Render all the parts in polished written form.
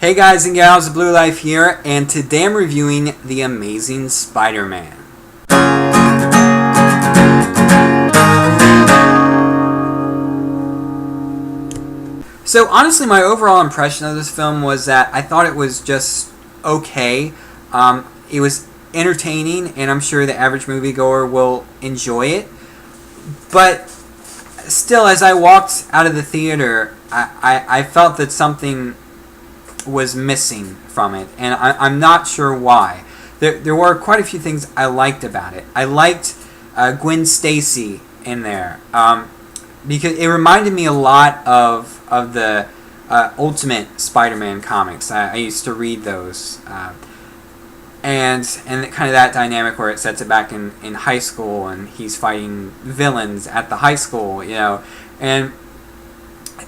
Hey guys and gals, Blue Life here, and today I'm reviewing The Amazing Spider-Man. So honestly, my overall impression of this film was that I thought it was just okay. It was entertaining, and I'm sure the average moviegoer will enjoy it. But still, as I walked out of the theater, I felt that something was missing from it, and I'm not sure why. There were quite a few things I liked about it. I liked Gwen Stacy in there because it reminded me a lot of the Ultimate Spider-Man comics. I used to read those, and kind of that dynamic where it sets it back in high school, and he's fighting villains at the high school, and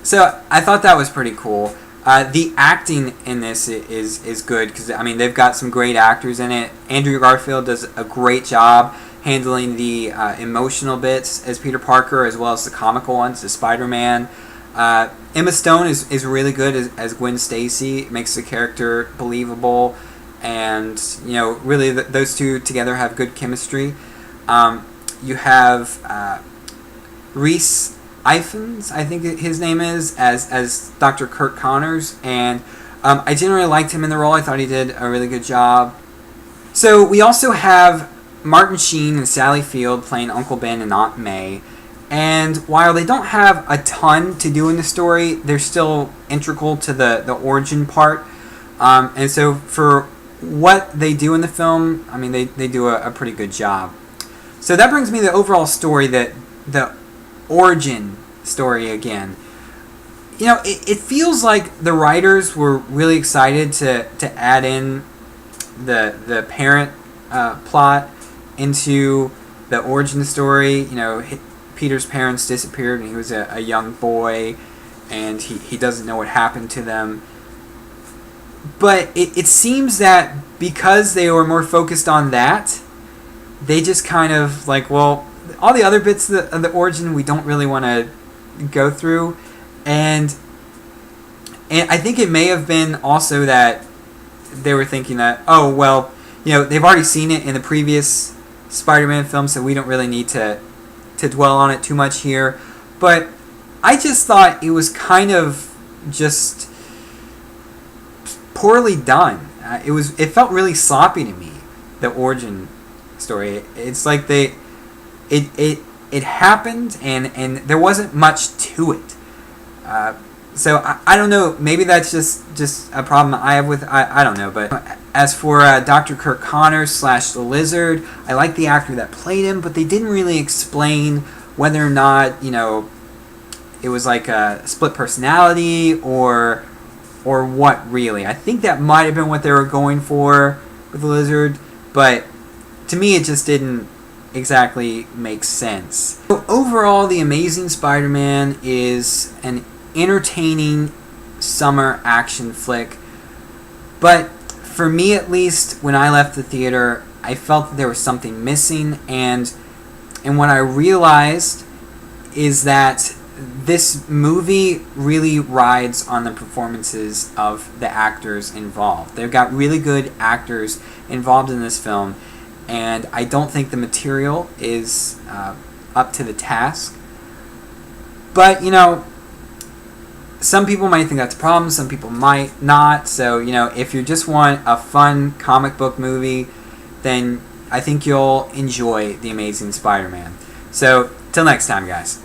so I thought that was pretty cool. The acting in this is good because they've got some great actors in it. Andrew Garfield does a great job handling the emotional bits as Peter Parker, as well as the comical ones as Spider-Man. Emma Stone is really good as Gwen Stacy. It makes the character believable, and really those two together have good chemistry. You have Rhys Ifans, I think his name is, as Dr. Curt Connors, and I generally liked him in the role. I thought he did a really good job. So we also have Martin Sheen and Sally Field playing Uncle Ben and Aunt May, and while they don't have a ton to do in the story, they're still integral to the origin part, and so for what they do in the film, they do a pretty good job. So that brings me to the overall story, that the origin story again. It feels like the writers were really excited to add in the parent plot into the origin story. Peter's parents disappeared when he was a young boy, and he doesn't know what happened to them. But it seems that because they were more focused on that, they just kind of like, well, all the other bits of the origin we don't really want to go through, and I think it may have been also that they were thinking that, oh well, they've already seen it in the previous Spider-Man film, so we don't really need to dwell on it too much here. But I just thought it was kind of just poorly done. It felt really sloppy to me, the origin story. It's like it happened, and there wasn't much to it. So I don't know. Maybe that's just a problem I have with. I don't know. But as for Dr. Curt Connors / the Lizard, I like the actor that played him, but they didn't really explain whether or not it was like a split personality or what really. I think that might have been what they were going for with the Lizard, but to me it just didn't exactly makes sense. So overall, The Amazing Spider-Man is an entertaining summer action flick, but for me at least, when I left the theater, I felt that there was something missing, and what I realized is that this movie really rides on the performances of the actors involved. They've got really good actors involved in this film, and I don't think the material is up to the task. But, some people might think that's a problem, some people might not. So, if you just want a fun comic book movie, then I think you'll enjoy The Amazing Spider-Man. So, till next time, guys.